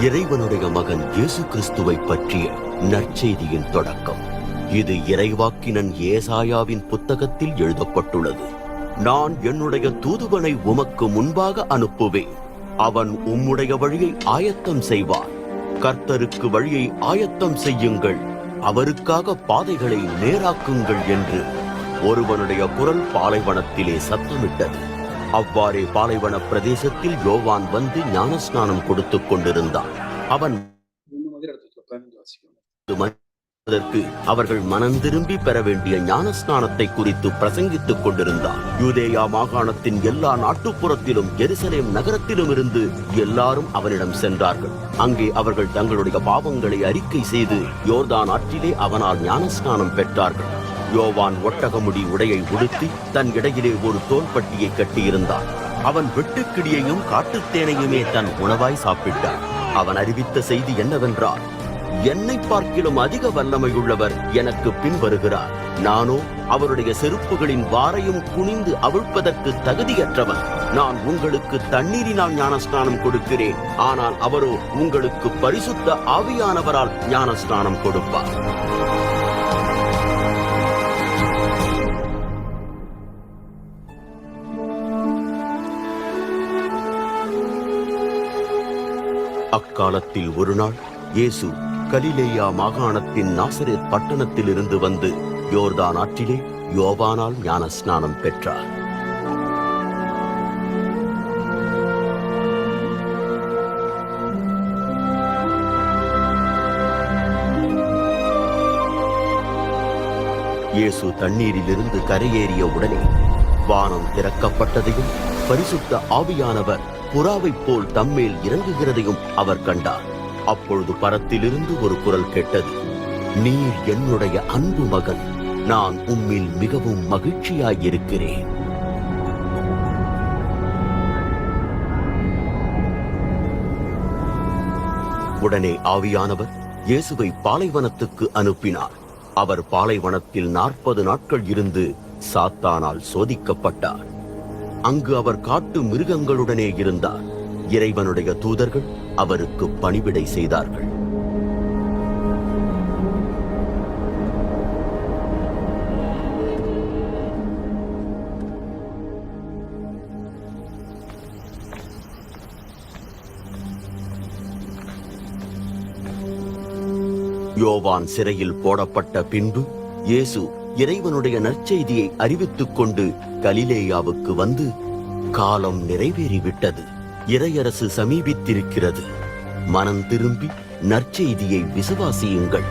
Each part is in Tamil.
இறைவனுடைய மகன் இயேசு கிறிஸ்துவை பற்றிய நற்செய்தியின் தொடக்கம். இது இறைவாக்கினன் ஏசாயாவின் புத்தகத்தில் எழுதப்பட்டுள்ளது. நான் என்னுடைய தூதுவனை உமக்கு முன்பாக அனுப்புவேன். அவன் உம்முடைய வழியை ஆயத்தம் செய்வான். கர்த்தருக்கு வழியை ஆயத்தம் செய்யுங்கள், அவருக்காக பாதைகளை நேராக்குங்கள் என்று ஒருவனுடைய குரல் பாலைவனத்திலே சத்தமிட்டது. அவ்வாறே பாலைவன பிரதேசத்தில் யோவான் வந்து ஞானஸ்நானம் கொடுத்துக் கொண்டிருந்தான். அவன் அவர்கள் மனம் திரும்பி பெற வேண்டிய ஞானஸ்நானத்தை குறித்து பிரசங்கித்துக் கொண்டிருந்தான். யூதேயா மாகாணத்தின் எல்லா நாட்டுப்புறத்திலும் எருசலேம் நகரத்திலும் இருந்து எல்லாரும் அவனிடம் சென்றார்கள். அங்கே அவர்கள் தங்களுடைய பாவங்களை அறிக்கை செய்து யோர்தான் ஆற்றிலே அவனால் ஞானஸ்நானம் பெற்றார்கள். யோவான் ஒட்டகமுடி உடையை உடுத்தி தன் இடையிலே ஒரு தோள்பட்டியை கட்டியிருந்தான். அவன் வெட்டுக்கிடியையும் காட்டுத்தேனையுமே தன் உணவாய் சாப்பிட்டான். அவன் அறிவித்த செய்தி என்னவென்றால், என்னை பார்க்கிலும் அதிக வல்லமையுள்ளவர் எனக்கு பின் வருகிறார். நானோ அவருடைய செருப்புகளின் வாரையும் குனிந்து அவிழ்ப்பதற்கு தகுதியற்றவன். நான் உங்களுக்கு தண்ணீரினால் ஞானஸ்நானம் கொடுக்கிறேன், ஆனால் அவரோ உங்களுக்கு பரிசுத்த ஆவியானவரால் ஞானஸ்நானம் கொடுப்பார். அக்காலத்தில் ஒரு நாள் இயேசு கலிலேயா மாகாணத்தின் நாசரேத் பட்டணத்தில் இருந்து வந்து யோர்தான் ஆற்றிலே யோவானால் ஞானஸ்நானம் பெற்றார். இயேசு தண்ணீரிலிருந்து கரையேறிய உடனே வானம் திறக்கப்பட்டதையும் பரிசுத்த ஆவியானவர் புறாவைப் போல் தம்மேல் இறங்குகிறதையும் அவர் கண்டார். அப்பொழுது பரத்திலிருந்து ஒரு குரல் கேட்டது, நீர் என்னுடைய அன்பு மகன், நான் உம்மில் மிகவும் மகிழ்ச்சியாயிருக்கிறேன். உடனே ஆவியானவர் இயேசுவை பாலைவனத்துக்கு அனுப்பினார். அவர் பாலைவனத்தில் 40 நாட்கள் இருந்து சாத்தானால் சோதிக்கப்பட்டார். அங்கு அவர் காட்டு மிருகங்களுடனே இருந்தார். இறைவனுடைய தூதர்கள் அவருக்கு பணிவிடை செய்தார்கள். யோவான் சிறையில் போடப்பட்ட பின்பு இயேசு இறைவனுடைய நற்செய்தியை அறிவித்துக் கொண்டு கலிலேயாவுக்கு வந்து, காலம் நிறைவேறிவிட்டது, இறையரசு சமீபித்திருக்கிறது, மனம் திரும்பி நற்செய்தியை விசுவாசியுங்கள்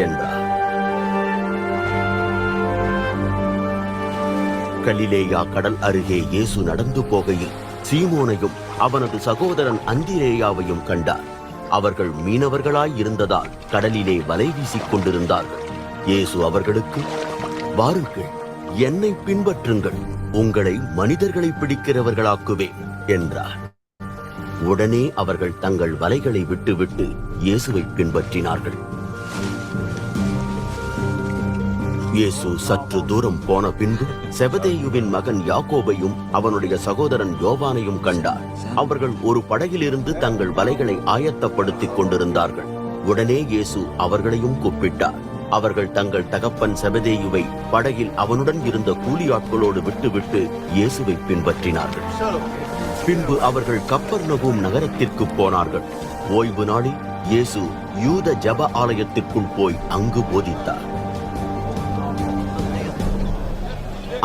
என்றார். கலிலேயா கடல் அருகே இயேசு நடந்து போகையில் சீமோனையும் அவனது சகோதரன் அந்திரேயாவையும் கண்டார். அவர்கள் மீனவர்களாய் இருந்ததால் கடலிலே வலை வீசிக் கொண்டிருந்தார்கள். இயேசு அவர்களுக்கு, வாருங்கள், என்னை பின்பற்றுங்கள், உங்களை மனிதர்களை பிடிக்கிறவர்களாக்குவேன் என்றார். உடனே அவர்கள் தங்கள் வலைகளை விட்டுவிட்டு இயேசுவை பின்பற்றினார்கள். இயேசு சற்று தூரம் போன பின்பு செபதேயுவின் மகன் யாக்கோபையும் அவனுடைய சகோதரன் யோவானையும் கண்டார். அவர்கள் ஒரு படகிலிருந்து தங்கள் வலைகளை ஆயத்தப்படுத்திக் கொண்டிருந்தார்கள். உடனே இயேசு அவர்களையும் கூப்பிட்டார். அவர்கள் தங்கள் தகப்பன் செபதேயுவை படகில் அவனுடன் இருந்த கூலியாட்களோடு விட்டுவிட்டு இயேசுவை பின்பற்றினார்கள். பின்பு அவர்கள் கப்பர்நகூம் நகரத்திற்கு போனார்கள். ஓய்வு நாளில் இயேசு யூத ஜெப ஆலயத்திற்குள் போய் அங்கு போதித்தார்.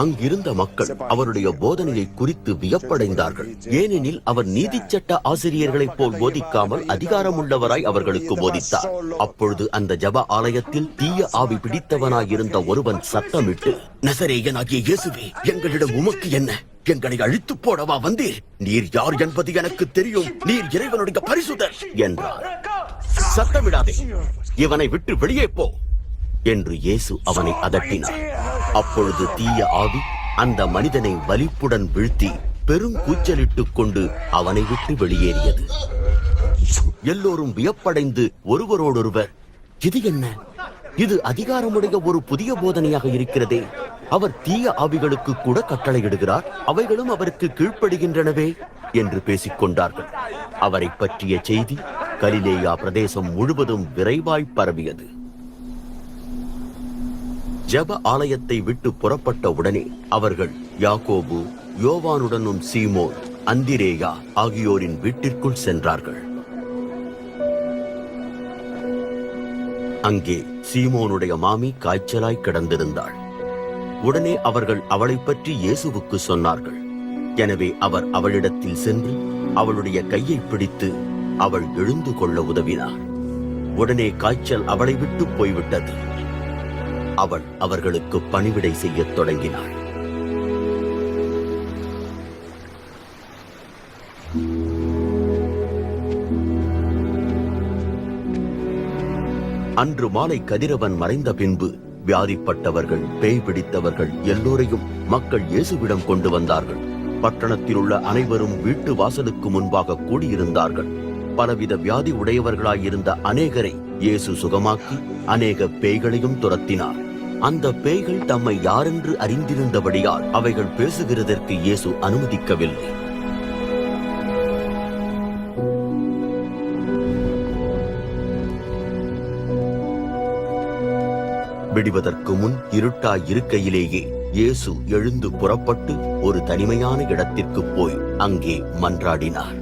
அங்கிருந்த மக்கள் அவருடைய போதனையை குறித்து வியப்படைந்தார்கள். ஏனெனில் அவர் நீதிச்சட்ட ஆசிரியர்களைப் போல் போதிக்காமல் அதிகாரமுள்ளவராய் அவர்களுக்கு போதித்தார். அப்பொழுது அந்த ஜெப ஆலயத்தில் தீய ஆவி பிடித்தவனாயிருந்த ஒருவன் சத்தமிட்டு, நசரேயனாகிய இயேசுவே, எங்களிடம் உமக்கு என்ன? எங்களை அழித்து போடவா வந்தீர்? நீர் யார் என்பது எனக்கு தெரியும். நீர் இறைவனுடைய பரிசுத்தர் என்றார். சத்தமிடாதே, இவனை விட்டு வெளியே போ என்று இயேசு அவனை அதட்டினார். அப்பொழுது தீய ஆவி அந்த மனிதனை வலிப்புடன் வீழ்த்தி பெருங்கூச்சலிட்டுக் கொண்டு அவனை விட்டு வெளியேறியது. எல்லோரும் வியப்படைந்து ஒருவரோடொருவர், இது என்ன? இது அதிகாரமுடைய ஒரு புதிய போதனையாக இருக்கிறதே. அவர் தீய ஆவிகளுக்கு கூட கட்டளையிடுகிறார், அவைகளும் அவருக்கு கீழ்ப்படுகின்றனவே என்று பேசிக் கொண்டார்கள். அவரை பற்றிய செய்தி கலிலேயா பிரதேசம் முழுவதும் விரைவாய் பரவியது. ஜெப ஆலயத்தை விட்டு புறப்பட்ட உடனே அவர்கள் யாக்கோபு, யோவானுடனும் சீமோன், அந்திரேயா ஆகியோரின் வீட்டிற்குள் சென்றார்கள். அங்கே சீமோனுடைய மாமி காய்ச்சலாய் கிடந்திருந்தாள். உடனே அவர்கள் அவளை பற்றி இயேசுவுக்கு சொன்னார்கள். எனவே அவர் அவளிடத்தில் சென்று அவளுடைய கையை பிடித்து அவள் எழுந்து கொள்ள உதவினார். உடனே காய்ச்சல் அவளை விட்டு போய்விட்டது. அவள் அவர்களுக்கு பணிவிடை செய்யத் தொடங்கினாள். அன்று மாலை கதிரவன் மறைந்த பின்பு வியாதிப்பட்டவர்கள், பேய் பிடித்தவர்கள் எல்லோரையும் மக்கள் இயேசுவிடம் கொண்டு வந்தார்கள். பட்டணத்தில் உள்ள அனைவரும் வீட்டு வாசலுக்கு முன்பாக கூடியிருந்தார்கள். பலவித வியாதி உடையவர்களாயிருந்த அநேகரை இயேசு சுகமாக்கி அநேக பேய்களையும் துரத்தினார். அந்த பேய்கள் தம்மை யாரென்று அறிந்திருந்தபடியால் அவைகள் பேசுகிறதற்கு இயேசு அனுமதிக்கவில்லை. விடுவதற்கு முன் இருட்டாய் இருக்கையிலேயே இயேசு எழுந்து புறப்பட்டு ஒரு தனிமையான இடத்திற்கு போய் அங்கே மன்றாடினார்.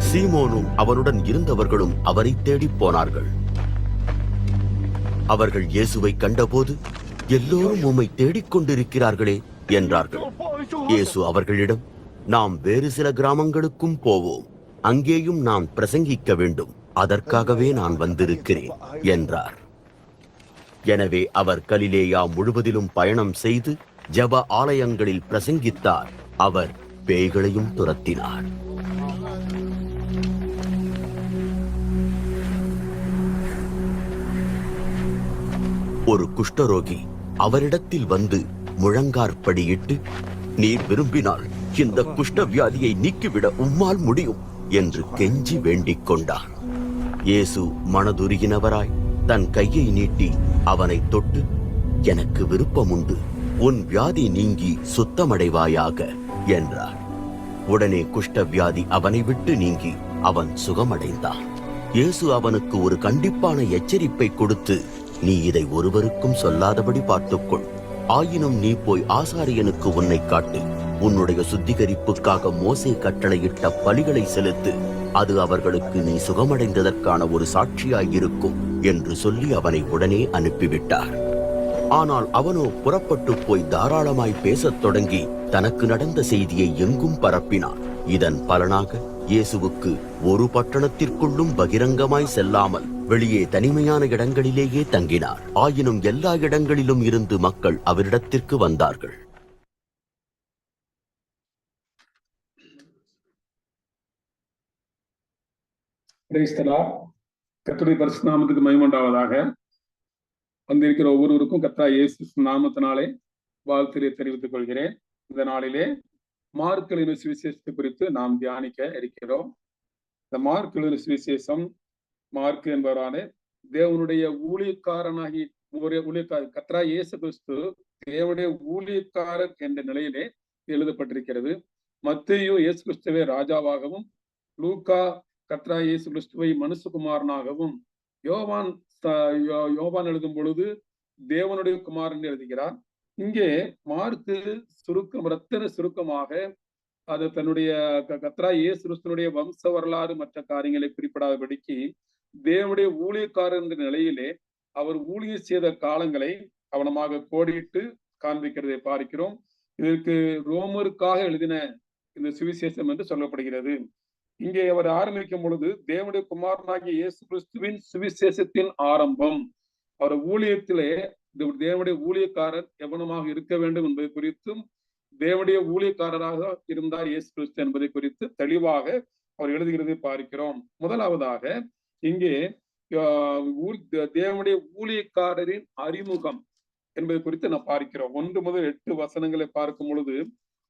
சீமோனும் அவருடன் இருந்தவர்களும் அவரை தேடி போனார்கள். அவர்கள் இயேசுவை கண்டபோது, எல்லோரும் உம்மை தேடிக்கொண்டிருக்கிறார்களே என்றார்கள். இயேசு அவர்களிடம், நாம் வேறு சில கிராமங்களுக்கும் போவோம், அங்கேயும் நான் பிரசங்கிக்க வேண்டும், அதற்காகவே நான் வந்திருக்கிறேன் என்றார். எனவே அவர் கலிலேயா முழுவதிலும் பயணம் செய்து ஜெப ஆலயங்களில் பிரசங்கித்தார். அவர் பேய்களையும் துரத்தினார். ஒரு குஷ்டரோகி அவரிடத்தில் வந்து முழங்காற்படியிட்டு, நீர் விரும்பினால் இந்த குஷ்ட வியாதியை நீக்கிவிட உம்மால் முடியும் என்று கெஞ்சி வேண்டிக் கொண்டார். இயேசு மனதுருகினவராய் தன் கையை நீட்டி அவனை தொட்டு, எனக்கு விருப்பமுண்டு, உன் வியாதி நீங்கி சுத்தமடைவாயாக என்றார். உடனே குஷ்ட வியாதி அவனை விட்டு நீங்கி அவன் சுகமடைந்தான். இயேசு அவனுக்கு ஒரு கண்டிப்பான எச்சரிப்பை கொடுத்து, நீ இதை ஒருவருக்கும் சொல்லாதபடி பார்த்துக்கொள். ஆயினும் நீ போய் ஆசாரியனுக்கு உன்னை காட்டு. உன்னுடைய சுத்திகரிப்புக்காக மோசே கட்டளையிட்ட பலிகளை செலுத்து. அது அவர்களுக்கு நீ சுகமடைந்ததற்கான ஒரு சாட்சியாயிருக்கும் என்று சொல்லி அவனை உடனே அனுப்பிவிட்டார். ஆனால் அவனோ புறப்பட்டு போய் தாராளமாய் பேசத் தொடங்கி தனக்கு நடந்த செய்தியை எங்கும் பரப்பினான். இதன் பலனாக இயேசுவுக்கு ஒரு பட்டணத்திற்குள்ளும் பகிரங்கமாய் செல்லாமல் வெளியே தனிமையான இடங்களிலேயே தங்கினார். ஆயினும் எல்லா இடங்களிலும் இருந்து மக்கள் அவரிடத்திற்கு வந்தார்கள். கர்த்தருடைய பரிசுத்த நாமத்துக்கு மகிமை உண்டாவதாக. வந்திருக்கிற ஒவ்வொருவருக்கும் கர்த்தர் இயேசு நாமத்தினாலே வாழ்த்துரை தெரிவித்துக் கொள்கிறேன். இந்த நாளிலே மார்க் எழுதின சுவிசேஷத்தை குறித்து நாம் தியானிக்க இருக்கிறோம். இந்த மார்க் எழுதின சுவிசேஷம், மார்க் என்பவரான தேவனுடைய ஊழியக்காரனாகி கர்த்தர் இயேசு கிறிஸ்து தேவனுடைய ஊழியக்காரர் என்ற நிலையிலே எழுதப்பட்டிருக்கிறது. மத்தேயு இயேசு கிறிஸ்துவை ராஜாவாகவும், லூக்கா கர்த்தர் இயேசு கிறிஸ்துவை மனுஷகுமாரனாகவும், யோவான் யோவான் எழுதும் பொழுது தேவனுடைய குமாரன் எழுதுகிறார். இங்கே மார்க்கு ரத்தன சுருக்கமாக அது தன்னுடைய கர்த்தராகிய இயேசு கிறிஸ்துவினுடைய வம்ச வரலாறு மற்ற காரியங்களை குறிப்பிடாதபடிக்கு தேவனுடைய ஊழியக்காரர் என்ற நிலையிலே அவர் ஊழியர் செய்த காலங்களை கவனமாக கோடிட்டு காண்பிக்கிறதை பார்க்கிறோம். இதற்கு ரோமருக்காக எழுதின இந்த சுவிசேஷம் என்று சொல்லப்படுகிறது. இங்கே அவர் ஆரம்பிக்கும் பொழுது தேவனுடைய குமாரனாகிய இயேசு கிறிஸ்துவின் சுவிசேஷத்தின் ஆரம்பம், அவர் ஊழியத்திலே தேவனுடைய ஊழியக்காரர் எவனமாக இருக்க வேண்டும் என்பதை குறித்தும் தேவனுடைய ஊழியக்காரராக இருந்தார் இயேசு கிறிஸ்து என்பதை குறித்து தெளிவாக அவர் எழுதுகிறதை பார்க்கிறோம். முதலாவதாக இங்கே தேவனுடைய ஊழியக்காரரின் அறிமுகம் என்பதை குறித்து நான் பார்க்கிறோம். 1 முதல் 8 வசனங்களை பார்க்கும் பொழுது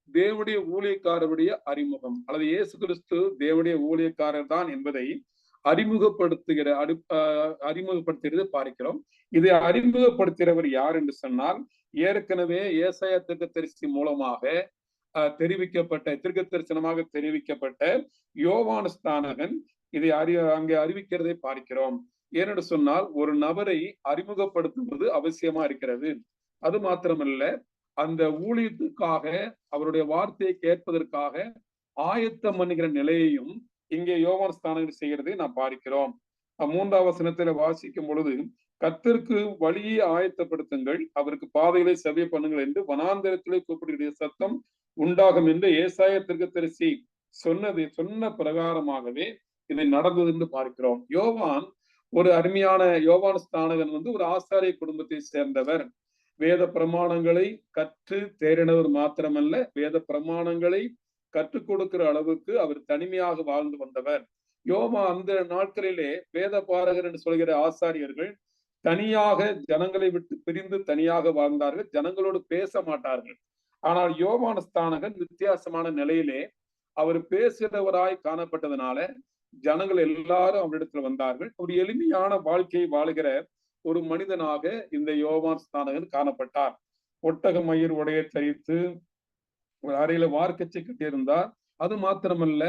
தேவனுடைய ஊழியக்காரருடைய அறிமுகம் அல்லது இயேசு கிறிஸ்து தேவனுடைய ஊழியக்காரர் தான் என்பதை அறிமுகப்படுத்துகிறது பார்க்கிறோம். இதை அறிமுகப்படுத்துகிறவர் யார் என்று சொன்னால், ஏற்கனவே ஏசாயா தீர்க்கதரிசி மூலமாக தீர்க்க தரிசனமாக தெரிவிக்கப்பட்ட யோவான் ஸ்நானகன் இதை அங்கே அறிவிக்கிறதை பார்க்கிறோம். ஏனென்று சொன்னால், ஒரு நபரை அறிமுகப்படுத்துவது அவசியமா இருக்கிறது. அது மாத்திரமல்ல, அந்த ஊழியத்துக்காக அவருடைய வார்த்தையை கேட்பதற்காக ஆயத்தம் பண்ணுகிற நிலையையும் இங்கே யோவான் ஸ்நானகன் செய்கிறதை நாம் பார்க்கிறோம். 3ஆம் வசனத்துல வாசிக்கும் பொழுது, கர்த்தருக்கு வழியை ஆயத்தப்படுத்துங்கள், அவருக்கு பாதைகளை செவ்விய பண்ணுங்கள் என்று வனாந்தரத்திலே கூப்பிடுகிற சத்தம் உண்டாகும் என்று ஏசாயா தீர்க்கதரிசி சொன்ன பிரகாரமாகவே இதை நடந்தது என்று பார்க்கிறோம். யோவான் ஒரு அருமையான யோவான் ஸ்நானகன் ஒரு ஆசாரிய குடும்பத்தை சேர்ந்தவர். வேத பிரமாணங்களை கற்று தேறினவர் மாத்திரமல்ல, வேத பிரமாணங்களை கற்றுக் கொடுக்கிற அளவுக்கு அவர் தனிமையாக வாழ்ந்து வந்தவர். யோவா அந்த நாட்களிலே வேத பாரகர் என்று சொல்கிற ஆசாரியர்கள் தனியாக ஜனங்களை விட்டு பிரிந்து தனியாக வாழ்ந்தார்கள், ஜனங்களோடு பேச மாட்டார்கள். ஆனால் யோவான் ஸ்நானகன் வித்தியாசமான நிலையிலே அவர் பேசுகிறவராய் காணப்பட்டதனால ஜனங்கள் எல்லாரும் அவரிடத்துல வந்தார்கள். ஒரு எளிமையான வாழ்க்கையை வாழுகிற ஒரு மனிதனாக இந்த யோவான் ஸ்நானகன் காணப்பட்டார். ஒட்டக மயிர் உடைய தரித்து ஒரு அறையில வார்க்கச்சை கட்டியிருந்தார். அது மாத்திரமல்ல,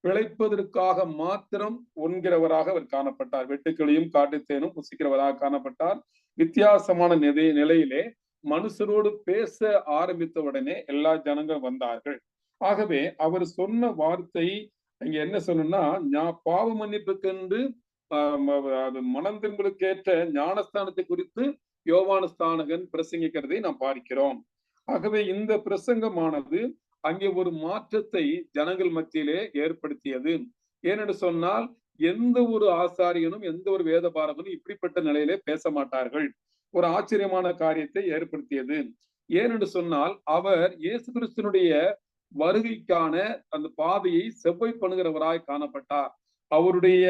பிழைப்பதற்காக மாத்திரம் உண்கிறவராக அவர் காணப்பட்டார். வெட்டுக்கிளியும் காட்டுத்தேனும் புசிக்கிறவராக காணப்பட்டார். வித்தியாசமான நிலையிலே மனுஷரோடு பேச ஆரம்பித்த உடனே எல்லா ஜனங்களும் வந்தார்கள். ஆகவே அவர் சொன்ன வார்த்தை இங்க என்ன சொல்லணும்னா, பாவ மன்னிப்புக்கென்று மனம் திரும்பலுக்கேற்ற ஞானஸ்தானத்தை குறித்து யோவான் ஸ்நானகன் பிரசங்கிக்கிறதை நாம் பார்க்கிறோம். ஆகவே இந்த பிரசங்கமானது அங்கே ஒரு மாற்றத்தை ஜனங்கள் மத்தியிலே ஏற்படுத்தியது. ஏனென்று சொன்னால், எந்த ஒரு ஆசாரியனும் எந்த ஒரு வேத பாரகனும் இப்படிப்பட்ட நிலையிலே பேச மாட்டார்கள். ஒரு ஆச்சரியமான காரியத்தை ஏற்படுத்தியது. ஏனென்று சொன்னால், அவர் இயேசு கிறிஸ்துனுடைய வருகைக்கான அந்த பாதையை செவ்வாய் பண்ணுகிறவராய் காணப்பட்டார். அவருடைய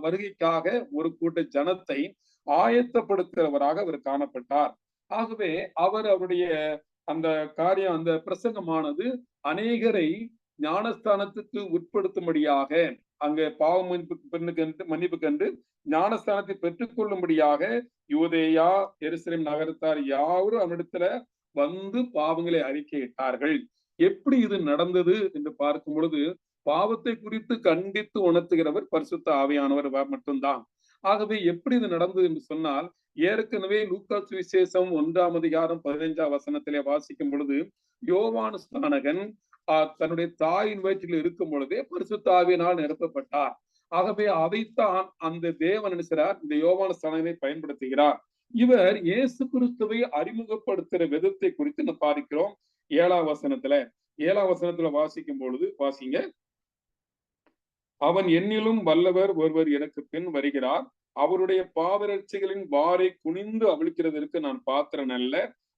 வருகைக்காக ஒரு கூட்ட ஜனத்தை ஆயத்தப்படுத்துகிறவராக அவர் காணப்பட்டார். ஆகவே அவருடைய அந்த காரியம், அந்த பிரசங்கமானது அநேகரை ஞானஸ்தானத்துக்கு உட்படுத்தும்படியாக, அங்க பாவ மன்னிப்புக்கென்று ஞானஸ்தானத்தை பெற்றுக்கொள்ளும்படியாக யூதேயா எருசலேம் நகரத்தார் யாவரும் அவனிடத்துல வந்து பாவங்களை அறிக்கையிட்டார்கள். எப்படி இது நடந்தது என்று பார்க்கும் பொழுது, பாவத்தை குறித்து கண்டித்து உணர்த்துகிறவர் பரிசுத்த ஆவியானவர் மட்டும்தான். ஆகவே எப்படி இது நடந்தது என்று சொன்னால், ஏற்கனவே லூக்கா சுவிசேஷம் 1ஆம் அதிகாரம் 15ஆம் வசனத்திலே வாசிக்கும் பொழுது, யோவான் ஸ்நானகன் தன்னுடைய தாயின் வயிற்றில் இருக்கும் பொழுதே பரிசுத்த ஆவியினால் நிரப்பப்பட்டார். ஆகவே அதைத்தான் அந்த தேவன் நினைக்கிறார், இந்த யோவான் ஸ்நானகனை பயன்படுத்துகிறார். இவர் இயேசு கிறிஸ்துவை அறிமுகப்படுத்துகிற விதத்தை குறித்து நம்ம பார்க்கிறோம். 7ஆம் வசனத்துல வாசிக்கும் பொழுது வாசிங்க. அவன் என்னிலும் வல்லவர் ஒருவர் எனக்கு பின் வருகிறார், அவருடைய பாதரட்சிகளின் வாரை குனிந்து அவிழ்க்கிறதற்கு நான் பாத்திரன் அல்ல.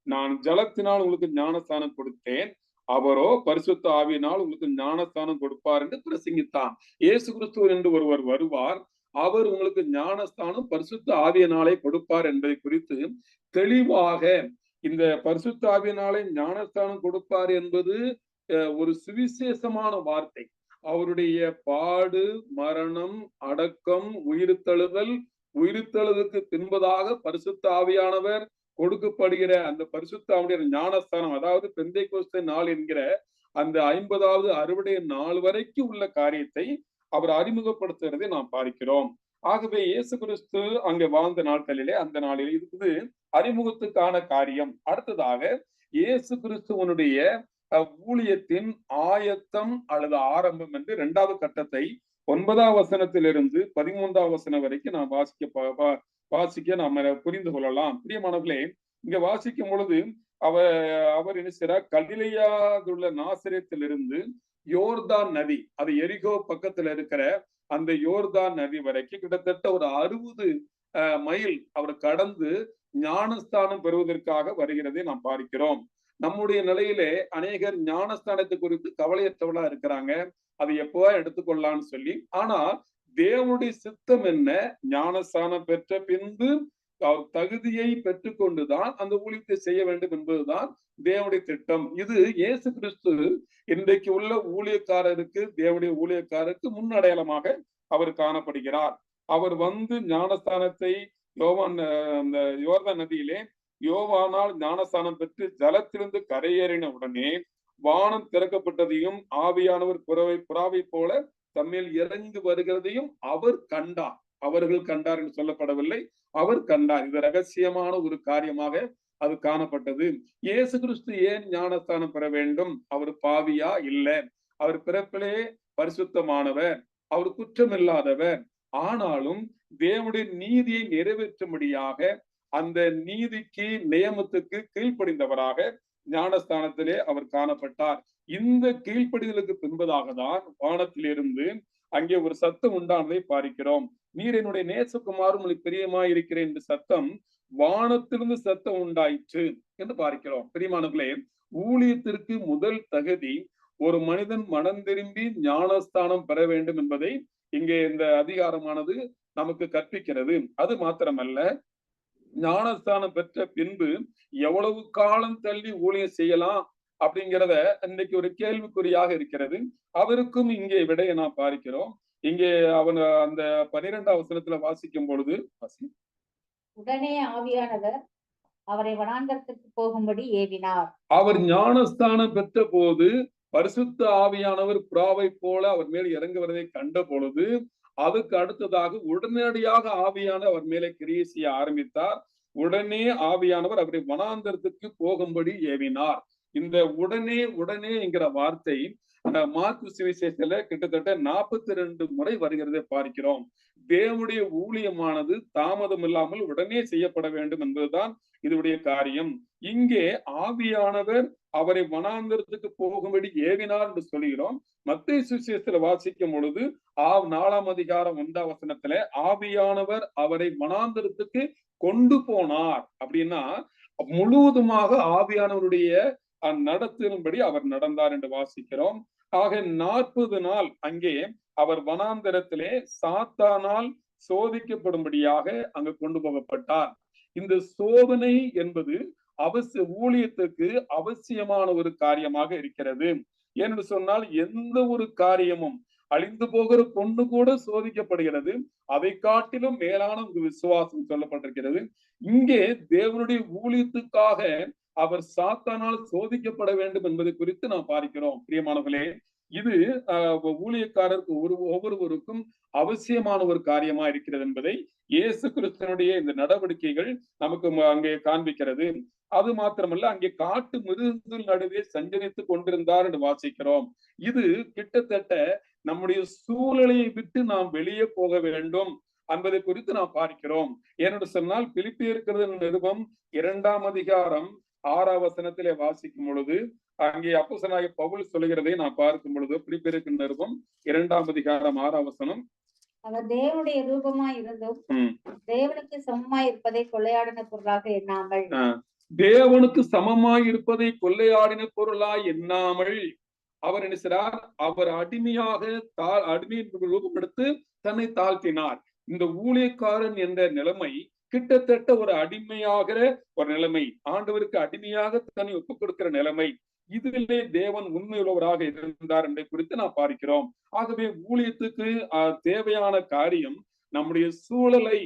நான் ஜலத்தினால் உங்களுக்கு ஞானஸ்தானம் கொடுத்தேன், அவரோ பரிசுத்த ஆவியினால் உங்களுக்கு ஞானஸ்தானம் கொடுப்பார் என்று பிரசங்கித்தான். இயேசு கிறிஸ்து என்று ஒருவர் வருவார், அவர் உங்களுக்கு ஞானஸ்தானம் பரிசுத்த ஆவியினாலே கொடுப்பார் என்பதை குறித்து தெளிவாக, இந்த பரிசுத்த ஆவியினாலே ஞானஸ்தானம் கொடுப்பார் என்பது ஒரு சுவிசேஷமான வார்த்தை. அவருடைய பாடு, மரணம், அடக்கம், உயிர்த்தெழுதலுக்கு பின்பதாக பரிசுத்த ஆவியானவர் கொடுக்கப்படுகிற அந்த பரிசுத்த ஆவியான ஞானஸ்தானம், அதாவது பெந்தைக்கோஸ்து நாள் என்கிற அந்த 50வது அறுவடை நாள் வரைக்கும் உள்ள காரியத்தை அவர் அறிமுகப்படுத்துகிறதை நாம் பார்க்கிறோம். ஆகவே இயேசு கிறிஸ்து அங்கே வாழ்ந்த நாட்களிலே அந்த நாளிலே இது அறிமுகத்துக்கான காரியம். அடுத்ததாக இயேசு கிறிஸ்துவனுடைய ஊழியத்தின் ஆயத்தம் அல்லது ஆரம்பம் என்று 2வது கட்டத்தை 9ஆம் வசனத்திலிருந்து 13ஆம் வசனம் வரைக்கும் நாம் வாசிக்க நாம புரிந்து கொள்ளலாம். பிரியமானவர்களே, இங்க வாசிக்கும் பொழுது அவர் என்ன செய்றார்? கலிலேயாவுள்ள நாசரேத்திலிருந்து யோர்தான் நதி, அது எரிகோ பக்கத்துல இருக்கிற அந்த யோர்தான் நதி வரைக்கும் கிட்டத்தட்ட ஒரு 60 மைல் அவர் கடந்து ஞானஸ்தானம் பெறுவதற்காக வருகிறதை நாம் பார்க்கிறோம். நம்முடைய நிலையிலே அநேகர் ஞானஸ்தானத்தை குறித்து கவலையற்றவளா இருக்கிறாங்க. அது எப்போ எடுத்துக்கொள்ளலாம்னு சொல்லி. ஆனா தேவனுடைய சித்தம் என்ன? ஞானஸ்தானம் பெற்ற பின்பு அவர் தகுதியை பெற்றுக்கொண்டுதான் அந்த ஊழியத்தை செய்ய வேண்டும் என்பதுதான் தேவனுடைய திட்டம். இது இயேசு கிறிஸ்து இன்றைக்கு உள்ள ஊழியக்காரருக்கு, தேவனுடைய ஊழியக்காரருக்கு முன்னடையாளமாக அவர் காணப்படுகிறார். அவர் வந்து ஞானஸ்தானத்தை அந்த யோர்தான் நதியிலே யோவானால் ஞானஸ்தானம் பெற்று ஜலத்திலிருந்து கரையேறின உடனே வானம் திறக்கப்பட்டதையும் ஆவியானவர் புறாவை போல தம்மேல் இறங்கி வருகிறதையும் அவர் கண்டார். அவர்கள் கண்டார் என்று சொல்லப்படவில்லை, அவர் கண்டார். இது ரகசியமான ஒரு காரியமாக அது காணப்பட்டது. இயேசு கிறிஸ்து ஏன் ஞானஸ்தானம் பெற வேண்டும்? அவர் பாவியா? இல்ல. அவர் பிறப்பிலே பரிசுத்தமானவர், அவர் குற்றமில்லாதவர். ஆனாலும் தேவனுடைய நீதியை நிறைவேற்றும்படியாக அந்த நீதிக்கு நியமத்துக்கு கீழ்ப்படிந்தவராக ஞானஸ்தானத்திலே அவர் காணப்பட்டார். இந்த கீழ்ப்படிதலுக்கு பின்பதாக தான் வானத்திலிருந்து அங்கே ஒரு சத்தம் உண்டானதை பார்க்கிறோம். நீர் என்னுடைய நேசகுமாரும் பிரியமாய் இருக்கிறேன் என்று சத்தம் வானத்திலிருந்து சத்தம் உண்டாயிற்று என்று பார்க்கிறோம். பிரியமானவர்களே, ஊழியத்திற்கு முதல் தகுதி ஒரு மனிதன் மனம் திரும்பி ஞானஸ்தானம் பெற வேண்டும் என்பதை இங்கே இந்த அதிகாரமானது நமக்கு கற்பிக்கிறது. அது மாத்திரமல்ல, ஞானஸ்தானம் பெற்ற பின்பு எவ்வளவு காலம் தள்ளி ஊழியம் செய்யலாம் அப்படிங்கிறத இன்னைக்கு ஒரு கேள்விக்குறியாக இருக்கிறது. அவருக்கும் இங்கே விடையை நாம் பார்க்கிறோம். இங்கே அவன் அந்த 12ஆம் வசனத்துல வாசிக்கும் பொழுது, உடனே ஆவியானவர் அவரை வனாந்தரத்துக்கு போகும்படி ஏவினார். அவர் ஞானஸ்தானம் பெற்ற போது பரிசுத்த ஆவியானவர் புறாவை போல அவர் மேல் இறங்குவதை கண்ட பொழுது அதுக்கு அடுத்ததாக உடனடியாக ஆவியானவர் அவர் மேலே கிரியை செய்ய ஆரம்பித்தார். உடனே ஆவியானவர் அவரை வனாந்தரத்துக்கு போகும்படி ஏவினார். இந்த உடனே உடனே என்கிற வார்த்தை மார்க்கு சுவிசேஷத்துல கிட்டத்தட்ட 42 முறை வருகிறதை பார்க்கிறோம். தேவனுடைய ஊழியமானது தாமதம் இல்லாமல் உடனே செய்யப்பட வேண்டும் என்பதுதான் இதனுடைய காரியம். இங்கே ஆவியானவர் அவரை வனாந்தரத்துக்கு போகும்படி ஏவினார் என்று சொல்கிறோம். மத்தேயு சுவிசேஷத்துல வாசிக்கும் பொழுது 4ஆம் அதிகாரம் 1ஆம் வசனத்துல ஆவியானவர் அவரை வனாந்தரத்துக்கு கொண்டு போனார். அப்படின்னா முழுவதுமாக ஆவியானவருடைய நடத்தின்படி அவர் நடந்தார் என்று வாசிக்கிறோம். ஆக 40 நாள் அங்கே அவர் வனாந்தரத்திலே சாத்தானால் சோதிக்கப்படும்படியாக அங்கு கொண்டு போகப்பட்டார். இந்த சோதனை என்பது ஊழியத்துக்கு அவசியமான ஒரு காரியமாக இருக்கிறது. என்று சொன்னால் எந்த ஒரு காரியமும் அழிந்து போகிற பொண்ணு கூட சோதிக்கப்படுகிறது. அதை காட்டிலும் மேலான ஒரு விசுவாசம் சொல்லப்பட்டிருக்கிறது. இங்கே தேவனுடைய ஊழியத்துக்காக அவர் சாத்தானால் சோதிக்கப்பட வேண்டும் என்பதை குறித்து நாம் பார்க்கிறோம். பிரியமானவர்களே, இது ஊழியக்காரருக்கு ஒவ்வொருவருக்கும் அவசியமான ஒரு காரியமா இருக்கிறது என்பதை இயேசு கிறிஸ்துவனுடைய இந்த நடவடிக்கைகள் நமக்கு அங்கே காண்பிக்கிறது. அது மாத்திரமல்ல, அங்கே காட்டு மிருகங்கள் நடுவே சஞ்சரித்துக் கொண்டிருந்தார் என்று வாசிக்கிறோம். இது கிட்டத்தட்ட நம்முடைய சூழலை விட்டு நாம் வெளியே போக வேண்டும் என்பதை குறித்து நாம் பார்க்கிறோம். ஏனென்று சொன்னால் பிலிப்பியர் நிருபம் 2ஆம் அதிகாரம் 6ஆம் வசனத்திலே வாசிக்கும் பொழுது அங்கே அப்போஸ்தலனாகிய பவுல் சொல்லுகிறதை நான் பார்க்கும் பொழுது பிலிப்பியர் நிருபம் 2ஆம் அதிகாரம் 6ஆம் வசனம், அவர் தேவனுடைய ரூபமாய் இருந்தும் தேவனுக்கு சமமாய் இருப்பதை கொள்ளையாடின பொருளாக எண்ணாமல், தேவனுக்கு சமமாய் இருப்பதை கொள்ளையாடின பொருளாய் எண்ணாமல் அவர் என்ன செய்றார்? அவர் அடிமையாக அடிமையின் ரூபம் எடுத்து தன்னை தாழ்த்தினார். இந்த ஊழியக்காரன் என்ற நிலைமை கிட்டத்தட்ட ஒரு அடிமையாகிற ஒரு நிலைமை, ஆண்டவருக்கு அடிமையாக தன்னை ஒப்புக் கொடுக்கிற நிலைமை. இதிலே தேவன் உண்மையுள்ளவராக இருந்தார் என்பதை குறித்து நாம் பார்க்கிறோம். ஆகவே ஊழியத்துக்கு தேவையான காரியம் நம்முடைய சூழலை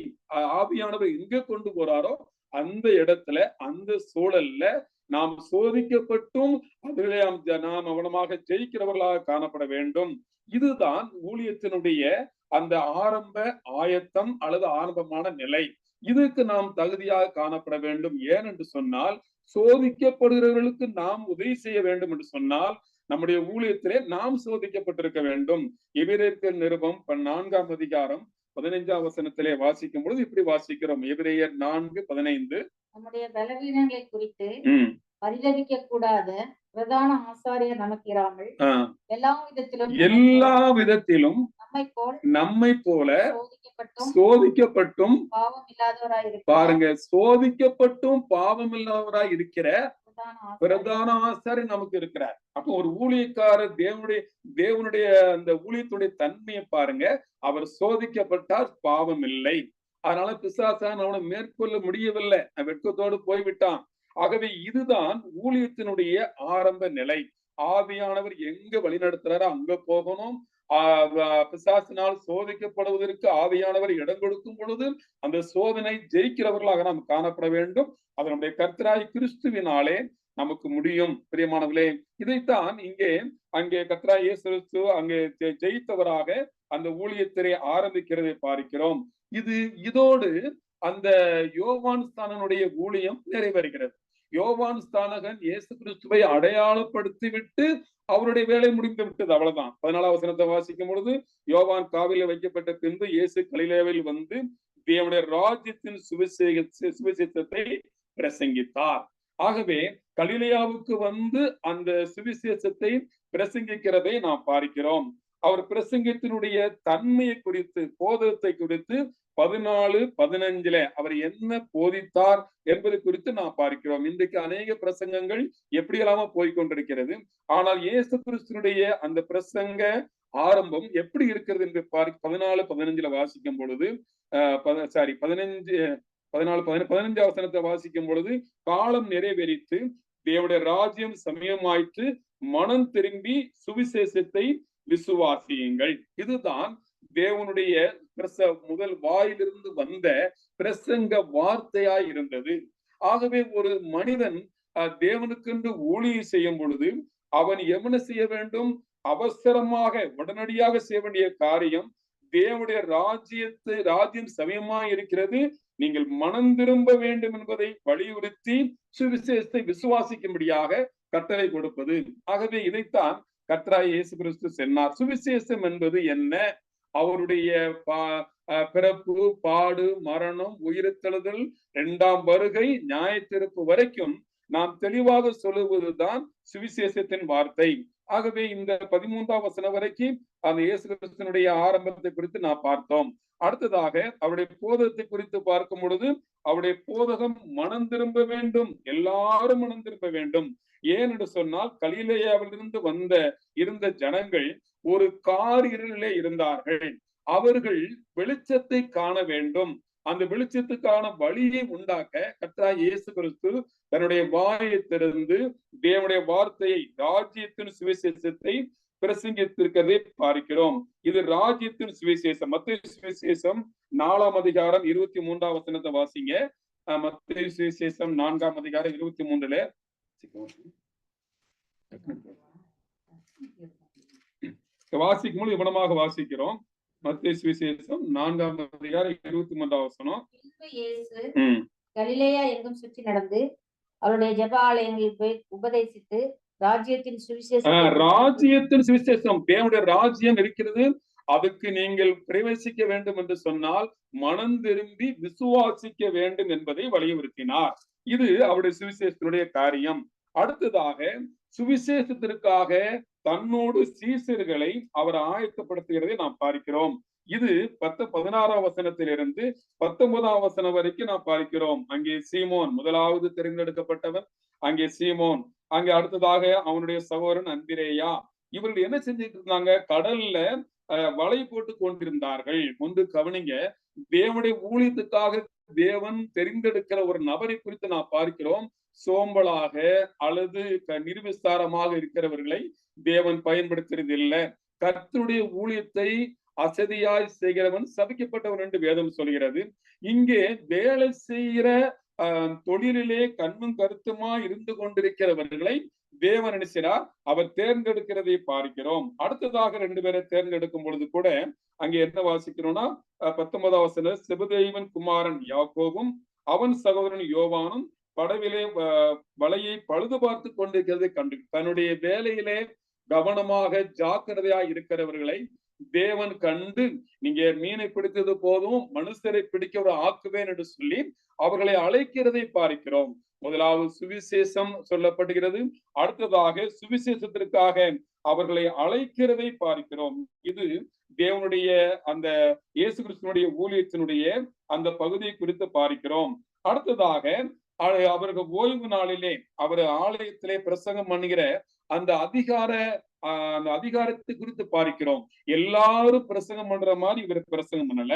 ஆவியானவர் எங்கே கொண்டு போறாரோ அந்த இடத்துல, அந்த சூழல்ல நாம் சோதிக்கப்பட்டும் அதிலே நாம் கவனமாக ஜெயிக்கிறவர்களாக காணப்பட வேண்டும். இதுதான் ஊழியத்தினுடைய அந்த ஆரம்ப ஆயத்தம் அல்லது ஆரம்பமான நிலை. இதுக்கு நாம் தகுதியாக காணப்பட வேண்டும். ஏன் என்று சொன்னால், சோதிக்கப்படுகிறவர்களுக்கு நாம் உதவி செய்ய வேண்டும் என்று சொன்னால் நம்முடைய ஊழியத்திலே நாம் சோதிக்கப்பட்டிருக்க வேண்டும். எபிரேயர் நிருபம் 4ஆம் அதிகாரம் 15ஆம் வசனத்திலே வாசிக்கும் பொழுது இப்படி வாசிக்கிறோம். எபிரேயர் 4:15. நம்முடைய பலவீனங்களை குறித்து பரிதபிக்க கூடாத பிரதான ஆசாரியர் நமக்கு இராமல் எல்லா விதத்திலும் நம்மை போல சோதிக்கப்பட்டும் பாவம் இல்லாதவராய் பாருங்க, சோதிக்கப்பட்டும் பாவம் இல்லாதவராய் இருக்கிற பிரதான ஆசாரியர் நமக்கு இருக்கிறார். அப்போ ஒரு ஊழியக்காரர் தேவனுடைய அந்த ஊழியத்துடைய தன்மையை பாருங்க. அவர் சோதிக்கப்பட்டார், பாவம் இல்லை. அதனால பிசாசான் அவனை மேற்கொள்ள முடியவில்லை, வெட்கத்தோடு போய்விட்டான். ஆகவே இதுதான் ஊழியத்தினுடைய ஆரம்ப நிலை. ஆவியானவர் எங்க வழிநடத்துறாரோ அங்க போகணும். பிசாசினால் சோதிக்கப்படுவதற்கு ஆவியானவர் இடம் கொடுக்கும் பொழுது அந்த சோதனை ஜெயிக்கிறவர்களாக நாம் காணப்பட வேண்டும். அதனுடைய கர்த்தராய் கிறிஸ்துவினாலே நமக்கு முடியும். பிரியமானவர்களே, இதைத்தான் அங்கே கர்த்தராய் இயேசு கிறிஸ்து அங்கே ஜெயித்தவராக அந்த ஊழியத்திலே ஆரம்பிக்கிறதை பார்க்கிறோம். இதோடு அந்த யோவான் ஸ்தானனுடைய ஊழியம் நிறைவேறுகிறது. யோவான் ஸ்தானகன் இயேசு கிறிஸ்துவை அடையாளப்படுத்தி விட்டு அவருடைய வேலை முடிந்து விட்டது, அவ்வளவுதான். 14ஆம் வசனத்தை வாசிக்கும் பொழுது, யோவான் காவில வைக்கப்பட்ட பின்பு இயேசு கலிலேயாவில் வந்து தேவனுடைய ராஜ்யத்தின் சுவிசேஷத்தை பிரசங்கித்தார். ஆகவே கலிலேயாவுக்கு வந்து அந்த சுவிசேஷத்தை பிரசங்கிக்கிறதை நாம் பார்க்கிறோம். அவர் பிரசங்கத்தினுடைய தன்மையை குறித்து, போதத்தை குறித்து 14:15 அவர் என்ன போதித்தார் என்பது குறித்து நாம் பார்க்கிறோம். இன்றைக்கு அநேக பிரசங்கங்கள் எப்படியெல்லாம போய்கொண்டிருக்கிறது. ஆனால் இயேசு கிறிஸ்துனுடைய அந்த பிரசங்க ஆரம்பம் எப்படி இருக்கிறது என்று 14:15 வாசிக்கும் பொழுது 15ஆம் வசனத்தை வாசிக்கும் பொழுது, காலம் நிறைவேறித்து தேவனுடைய ராஜ்யம் சமயமாயிற்று, மனம் திரும்பி சுவிசேஷத்தை விசுவாசியுங்கள். இதுதான் தேவனுடைய முதல் வாயிலிருந்து வந்த பிரசங்க வார்த்தையாய் இருந்தது. ஆகவே ஒரு மனிதன் தேவனுக்கென்று ஊழியம் செய்யும் பொழுது அவன் என்ன செய்ய வேண்டும்? அவசரமாக உடனடியாக செய்ய வேண்டிய காரியம், தேவனுடைய ராஜ்யம் சமயமாய் இருக்கிறது, நீங்கள் மனம் திரும்ப வேண்டும் என்பதை வலியுறுத்தி சுவிசேஷத்தை விசுவாசிக்கும்படியாக கட்டளை கொடுப்பது. ஆகவே இதைத்தான் கர்த்தராகிய இயேசு கிறிஸ்து சொன்னார். சுவிசேஷம் என்பது என்ன? அவருடைய பிறப்பு, பாடு, மரணம், உயிர்த்தெழுதல், 2ஆம் வருகை, நியாயத்தீர்ப்பு வரைக்கும் நாம் தெளிவாக சொல்லுவதுதான் சுவிசேஷத்தின் வார்த்தை. ஆகவே இந்த 13ஆம் வசனம் வரைக்கும் அந்த இயேசு கிறிஸ்துவினுடைய ஆரம்பத்தை குறித்து நாம் பார்த்தோம். அடுத்ததாக அவருடைய போதத்தை குறித்து பார்க்கும் பொழுது, அவருடைய போதகம் மனம் திரும்ப வேண்டும், எல்லாரும் மனம் திரும்ப வேண்டும். ஏன் என்று சொன்னால், கலிலேயாவிலிருந்து இருந்த ஜனங்கள் ஒரு இருளிலே இருந்தார்கள். அவர்கள் வெளிச்சத்தை காண வேண்டும். அந்த வெளிச்சத்துக்கான வழியை உண்டாக்க கர்த்தராகிய இயேசு கிறிஸ்து தன்னுடைய வாயை திறந்து தேவனுடைய வார்த்தையை, ராஜ்யத்தின் சுவிசேஷத்தை பிரசங்கித்திருக்கிறதை பார்க்கிறோம். இது ராஜ்யத்தின் சுவிசேஷம். மத்தேயு சுவிசேஷம் 4ஆம் அதிகாரம் 23ஆம் வசனத்தை வாசிங்க. மத்தேயு சுவிசேஷம் 4ஆம் அதிகாரம் 23ல வாசிக்கும் போது இவனமாக வாசிக்கிறோம். மத்தேயு சுவிசேஷம் 4ஆம் அதிகாரம் 23ஆம் வசனம். கலிலேயா எங்கும் சுற்றி நடந்து அவருடைய ஜெப ஆலயங்களில் போய் உபதேசித்து ராஜ்யத்தின் சுவிசேஷம், தேவனுடைய ராஜ்யம் இருக்கிறது, அதுக்கு நீங்கள் பிரவேசிக்க வேண்டும் என்று சொன்னால் மனம் திரும்பி விசுவாசிக்க வேண்டும் என்பதை வலியுறுத்தினார். இது அவருடைய சுவிசேஷத்தினுடைய காரியம். அடுத்ததாக சுவிசேஷத்திற்காக தன்னோடு சீசர்களை அவர் ஆயத்தப்படுத்துகிறதை நாம் பார்க்கிறோம். இது 16ஆம் வசனத்திலிருந்து 19ஆம் வசனம் வரைக்கும் நாம் பார்க்கிறோம். அங்கே சீமோன் முதலாவது தேர்ந்தெடுக்கப்பட்டவன், அங்கே சீமோன், அங்கே அடுத்ததாக அவனுடைய சகோதரன் அந்திரேயா. இவர்கள் என்ன செஞ்சுட்டு இருந்தாங்க? கடல்ல வலை போட்டு கொண்டிருந்தார்கள். ஒன்று கவனிங்க, தேவனுடைய ஊழியத்துக்காக தேவன் தெரிந்தெடுக்கிற ஒரு நபரை குறித்து நாம் பார்க்கிறோம். சோம்பலாக அல்லது நிர்விஸ்தாரமாக இருக்கிறவர்களை தேவன் பயன்படுத்துறது இல்லை. கர்த்தருடைய ஊழியத்தை அசதியாய் செய்கிறவன் சபிக்கப்பட்டவன் என்று வேதம் சொல்கிறது. இங்கே வேலை செய்கிற தொழிலிலே கண்ணும் கருத்துமா இருந்து கொண்டிருக்கிறவர்களை தேவன் நினைச்சார் அவர் தேர்ந்தெடுக்கிறதை பார்க்கிறோம். அடுத்ததாக 2 பேரை தேர்ந்தெடுக்கும் பொழுது கூட அங்கே என்ன வாசிக்கிறோம்னா 19ஆம் வசனம், செபதேயுவின் குமாரன் யாக்கோபும் அவன் சகோதரன் யோவானும் படவிலே வலையை பழுது பார்த்து கொண்டிருக்கிறதை கண்டு தன்னுடைய வேலையிலே கவனமாக ஜாக்கிரதையா இருக்கிறவர்களை தேவன் கண்டு, நீங்க மீனை பிடித்தது போதும் மனுஷரை பிடிக்க ஆக்குவேன் என்று சொல்லி அவர்களை அழைக்கிறதை பார்க்கிறோம். முதலாவது சுவிசேஷம் சொல்லப்படுகிறது. அடுத்ததாக சுவிசேஷத்திற்காக அவர்களை அழைக்கிறதை பார்க்கிறோம். இது தேவனுடைய அந்த இயேசு கிறிஸ்துவனுடைய ஊழியத்தினுடைய அந்த பகுதியை குறித்து பார்க்கிறோம். அடுத்ததாக அவர்கள் ஓய்வு நாளிலே அவர் ஆலயத்திலே பிரசங்கம் பண்ணுகிற அந்த அதிகாரத்தை குறித்து பார்க்கிறோம். எல்லாரும் பிரசங்கம் பண்ற மாதிரி இவர் பிரசங்கம் பண்ணல.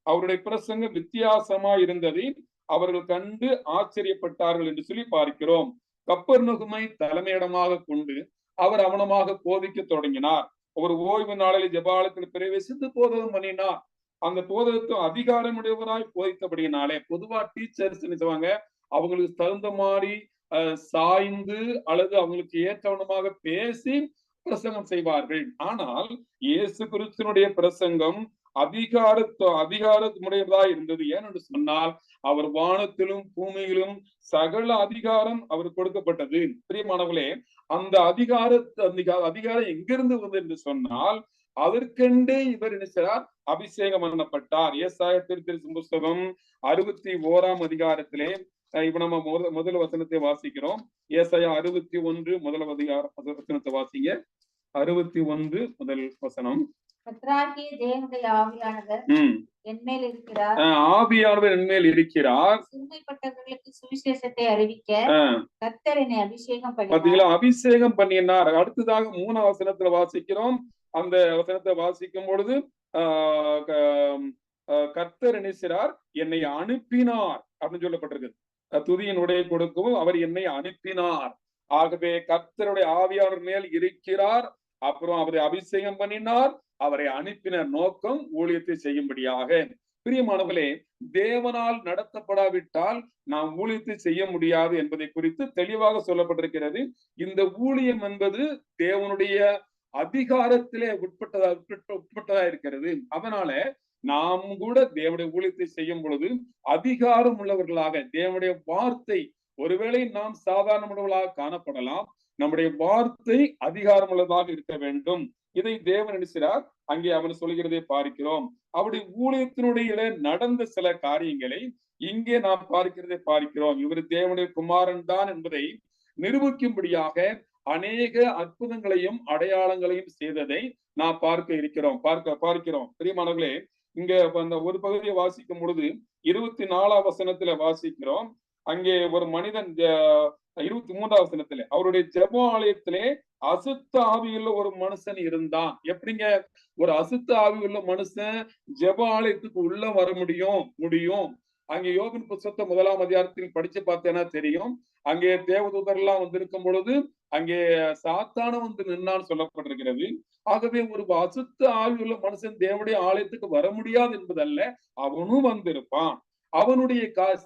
அவருடைய பிரசங்கம் வித்தியாசமா இருந்ததை அவர்கள் கண்டு ஆச்சரியப்பட்டார்கள் என்று சொல்லி பார்க்கிறோம். கப்பர்நகுமை தலைமையிடமாக கொண்டு அவர் அவனமாக போதிக்க தொடங்கினார். ஒரு ஓய்வு நாளில் ஜெபாலயத்தில் பிரவேசித்து போதகம் பண்ணினார். அந்த போதகத்தும் அதிகாரமுடையவராய் போதித்தபடியினாலே பொதுவா டீச்சர்ஸ் நினைச்சுவாங்க அவங்களுக்கு தகுந்த மாதிரி சாய்ந்து அல்லது அவங்களுக்கு ஏற்றவனமாக பேசி பிரசங்கம் செய்வார்கள். ஆனால் இயேசு கிறிஸ்துவினுடைய பிரசங்கம் அதிகாரமுடையதா இருந்தது. ஏனென்று சொன்னால் அவர் வானத்திலும் பூமியிலும் சகல அதிகாரம் அவர் கொடுக்கப்பட்டது. பிரியமானவர்களே, அந்த அதிகாரம் எங்கிருந்து வந்தது என்று சொன்னால் அதற்கெண்டே இவர் நினைச்சார் அபிஷேகம் பண்ணப்பட்டார். ஏசாயா தீர்க்கதரிசி புஸ்தகம் 61ஆம் அதிகாரத்திலே இப்ப நம்ம முதல் வசனத்தை வாசிக்கிறோம். ஏசாயா 61 முதல் வசனத்தை வாசிங்க. 61 முதல் வசனம். ஆவியானவர் என்மேல் இருக்கிறார், சிறுமைப்பட்டவர்களுக்கு சுவிசேஷத்தை அறிவிக்க கர்த்தர் என்னை அபிஷேகம் அபிஷேகம் பண்ணினார். அடுத்ததாக 3ஆம் வசனத்துல வாசிக்கிறோம். அந்த வசனத்தை வாசிக்கும் பொழுது கர்த்தர் நினைக்கிறார் என்னை அனுப்பினார் அப்படின்னு சொல்லப்பட்டிருக்கு. துதியின் உடைய கொடுக்கவும் அவர் என்னை அனுப்பினார். ஆகவே கர்த்தருடைய ஆவியானவர் மேல் இருக்கிறார். அப்புறம் அவரை அபிஷேகம் பண்ணினார். அவரை அனுப்பின நோக்கம் ஊழியத்தை செய்யும்படியாக. பிரியமானவர்களே, தேவனால் நடத்தப்படாவிட்டால் நாம் ஊழியத்தை செய்ய முடியாது என்பதை குறித்து தெளிவாக சொல்லப்பட்டிருக்கிறது. இந்த ஊழியம் என்பது தேவனுடைய அதிகாரத்திலே உட்பட்டதா இருக்கிறது. அதனால நாம் கூட தேவனுடைய ஊழியத்தை செய்யும் பொழுது அதிகாரம் உள்ளவர்களாக தேவனுடைய வார்த்தை, ஒருவேளை நாம் சாதாரணமானவர்களாக காணப்படலாம், நம்முடைய வார்த்தை அதிகாரம் உள்ளதாக இருக்க வேண்டும். இதை தேவன் நினைக்கிறார். அங்கே அவன் சொல்கிறதை பார்க்கிறோம். அவருடைய ஊழியத்தினுடைய நடந்த சில காரியங்களை இங்கே நாம் பார்க்கிறோம். இவர் தேவனுடைய குமாரன் தான் என்பதை நிரூபிக்கும்படியாக அநேக அற்புதங்களையும் அடையாளங்களையும் செய்ததை நாம் பார்க்கிறோம். பிரியமானவர்களே, இங்க அந்த ஒரு பகுதியை வாசிக்கும் பொழுது 24ஆம் வசனத்துல வாசிக்கிறோம். அங்கே ஒரு மனிதன் 23ஆம் வசனத்துல அவருடைய ஜெப ஆலயத்திலே அசுத்த ஆவியுள்ள ஒரு மனுஷன் இருந்தான். எப்படிங்க ஒரு அசுத்த ஆவியுள்ள மனுஷன் ஜெப ஆலயத்துக்கு உள்ள வர முடியும்? அங்கே யோபின் புத்தகத்தை 1ஆம் அதிகாரத்தில் படிச்சு பார்த்தேன்னா தெரியும். அங்கே தேவதூதர் எல்லாம் வந்திருக்கும் பொழுது அங்கே சாத்தான வந்து நின்னான்னு சொல்லப்பட்டிருக்கிறது. ஆகவே ஒரு அசுத்த ஆவியுள்ள மனுஷன் தேவனுடைய ஆலயத்துக்கு வர முடியாது என்பதல்ல, அவனும் வந்திருப்பான். அவனுடைய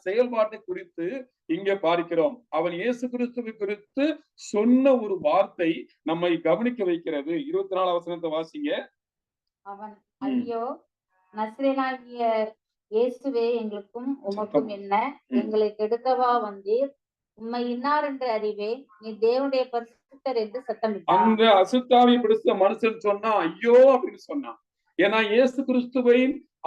செயல்பாட்டை குறித்து இங்கே பார்க்கிறோம். அவன் இயேசு கிறிஸ்துவை குறித்து சொன்ன ஒரு வார்த்தை நம்மை கவனிக்க வைக்கிறது. 24ஆம் வசனத்தை வாசிங்க. அவன், ஐயோ நசரேயனாகிய இயேசுவே, எங்களுக்கும் உமக்கும் என்ன? எங்களை கெடுக்கவா வந்தீர்? உம்மை இன்னார் என்று அறிவேன், நீ தேவனுடைய பரிசுத்தர் என்று சத்தமிட்டார். அந்த அசுத்தாவி பிடிச்ச மனுஷன் சொன்னா ஐயோ அப்படின்னு சொன்னான். ஏன்னா இயேசு கிறிஸ்துவை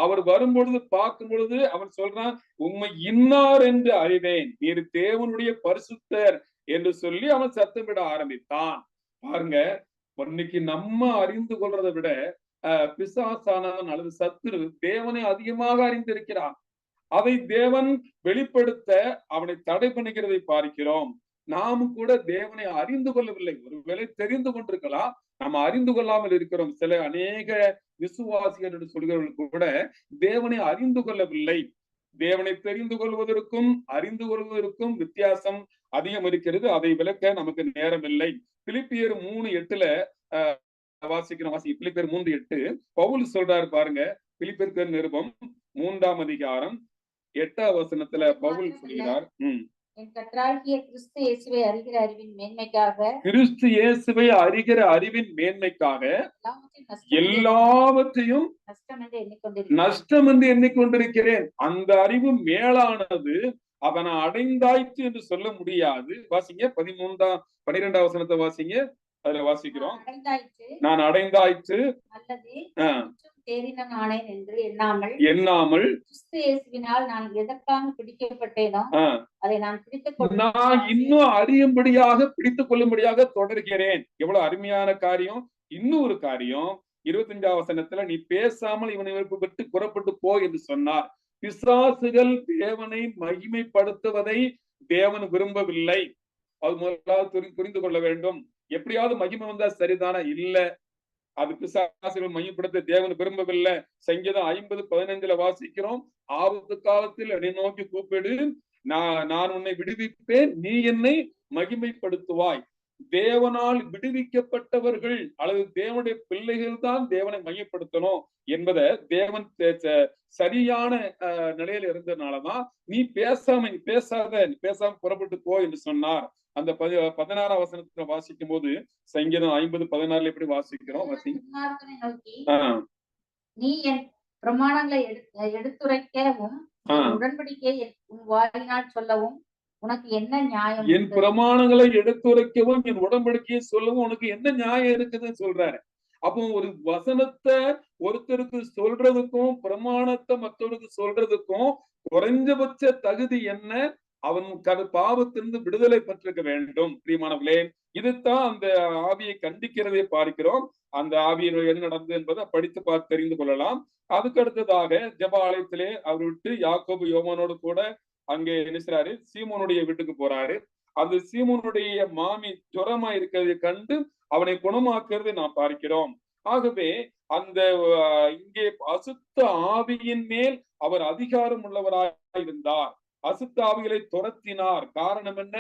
அவர் வரும்பொழுது பார்க்கும் பொழுது அவன் சொல்றான், உம்மை இன்னார் என்று அறிவேன், நீர் தேவனுடைய பரிசுத்தர் என்று சொல்லி அவன் சத்தமிட ஆரம்பித்தான். பாருங்க, இன்னைக்கு நம்ம அறிந்து கொள்றதை விட பிசாசானவன் அல்லது சத்துரு தேவனை அதிகமாக அறிந்திருக்கிறான். அதை தேவன் வெளிப்படுத்த அவனை தடை பண்ணுகிறதை பார்க்கிறோம். நாமும் கூட தேவனை அறிந்து கொள்ளவில்லை. ஒருவேளை தெரிந்து கொண்டிருக்கலாம், நம்ம அறிந்து கொள்ளாமல் இருக்கிறோம். சில அநேக விசுவாசிகள் என்று சொல்கிறவர்கள் கூட தேவனை அறிந்து கொள்ளவில்லை. தேவனை தெரிந்து கொள்வதற்கும் அறிந்து கொள்வதற்கும் வித்தியாசம் அதிகம் இருக்கிறது. அதை விளக்க நமக்கு நேரம் இல்லை. பிலிப்பியர் 3:8 வாசிக்கிறோம். பிலிப்பியர் 3:8 பவுல் சொல்றாரு பாருங்க. பிலிப்பியர் நிருபம் 3ஆம் அதிகாரம் 8ஆம் வசனத்துல பவுல் சொல்கிறார், என் கர்த்தராகிய கிறிஸ்து இயேசுவை அறிகிற அறிவின் மேன்மைக்காக கிறிஸ்து இயேசுவை அறிகிற அறிவின் மேன்மைக்காக எல்லாவற்றையும் எல்லாவற்றையும் நஷ்டம் என்று எண்ணிக்கொண்டிருக்கிறேன். நஷ்டம் என்று எண்ணிக்கொண்டிருக்கிறேன். அந்த அறிவு மேலானது, அதை நான் அடைந்தாயிற்று என்று சொல்ல முடியாது. வாசிங்க 12ஆம் வசனத்தை வாசிங்க. அதுல வாசிக்கிறோம். நான் அடைந்தாயிற்று அல்லது ஆஹ் தேறினேன் என்று எண்ணாமல் கிறிஸ்து இயேசுவினால் நான் எதற்காக பிடிக்கப்பட்டேனோ அதை நான் நான் இன்னும் அறியும்படியாக பிடித்துக் கொள்ளும்படியாக தொடர்கிறேன். எவ்வளவு அருமையான காரியம். இன்னும் ஒரு காரியம் 25ஆம் வசனத்துல, நீ பேசாமல் இவனை விட்டு புறப்பட்டு போ என்று சொன்னார். பிசாசுகள் தேவனை மகிமைப்படுத்துவதை தேவன் விரும்பவில்லை. அது முதலாவது புரிந்து கொள்ள வேண்டும். எப்படியாவது மகிமை வந்தா சரிதானா? இல்ல, அது பிசாசுகள் மையப்படுத்த தேவன் விரும்பவில்லை. சங்கீதம் 50:15 வாசிக்கிறோம். ஆபத்து காலத்தில் என்னை நோக்கி கூப்பிடு, நான் உன்னை விடுவிப்பேன், நீ என்னை மகிமைப்படுத்துவாய். தேவனால் விடுவிக்கப்பட்டவர்கள் அல்லது தேவனுடைய பிள்ளைகள் தான் தேவனை மையப்படுத்தணும் என்பதை தேவன் சரியான நிலையில இருந்ததுனாலதான் நீ பேசாம புறப்பட்டு போ என்று சொன்னார். அந்த 16ஆம் வசனத்துல வாசிக்கும் போது சங்கீதம் 50:16 எப்படி வாசிக்கிறோம்? நீ என் பிரமாணங்களை எடுத்துரைக்கவும் உடன்படிக்கையை உன் வாயினால் சொல்லவும் உனக்கு என்ன நியாயம்? என் பிரமாணங்களை எடுத்துரைக்கவும் என் உடன்படிக்கையை சொல்லவும் உனக்கு என்ன நியாயம் இருக்குதுன்னு சொல்றாரு. அப்போ ஒரு வசனத்தை ஒருத்தருக்கு சொல்றதுக்கும் பிரமாணத்தை மற்றவருக்கு சொல்றதுக்கும் குறைஞ்சபட்ச தகுதி என்ன? அவன் பாவத்திலிருந்து விடுதலை பெற்றிருக்க வேண்டும். பிரியமானவர்களே, இதுதான் அந்த ஆவியை கண்டிக்கிறதை பார்க்கிறோம். அந்த ஆவியில் என்ன நடந்தது என்பதை படித்து பார்த்து தெரிந்து கொள்ளலாம். அதுக்கு அடுத்ததாக ஜெப ஆலயத்திலே அவர் விட்டு யாக்கோபு யோவானோடு கூட அங்கே என்ன செய்றாரு? சீமோனுடைய வீட்டுக்கு போறாரு. அந்த சீமோனுடைய மாமி ஜுரமா இருக்கிறதை கண்டு அவனை குணமாக்குறதை நாம் பார்க்கிறோம். ஆகவே அந்த இங்கே அசுத்த ஆவியின் மேல் அவர் அதிகாரம் உள்ளவராய் இருந்தார். அசுத்த ஆவிகளை துரத்தினார். காரணம் என்ன?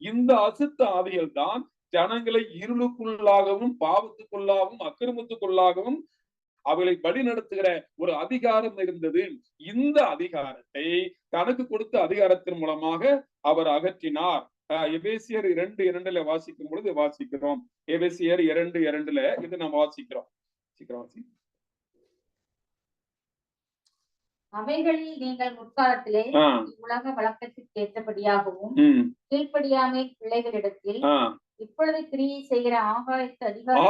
இந்த அசுத்த ஆவிகள் தான் ஜனங்களை இருளுக்குள்ளாகவும் பாவத்துக்குள்ளாகவும் அக்கிரமத்துக்குள்ளாகவும் அவளை வழி நடத்துகிற ஒரு அதிகாரம் இருந்தது. இந்த அதிகாரத்தை தனக்கு கொடுத்த அதிகாரத்தின் மூலமாக அவர் அகற்றினார். எபேசியர் 2:2 வாசிக்கும் பொழுது வாசிக்கிறோம். எபேசியர் 2:2 இது நாம் வாசிக்கிறோம். அவைகளில் நீங்கள் முற்காலத்திலே உலக வழக்கத்திற்கு ஏற்றபடியாகவும் கீழ்ப்படியாமை பிள்ளைகளிடத்தில் இப்பொழுது கிரியை செய்கிற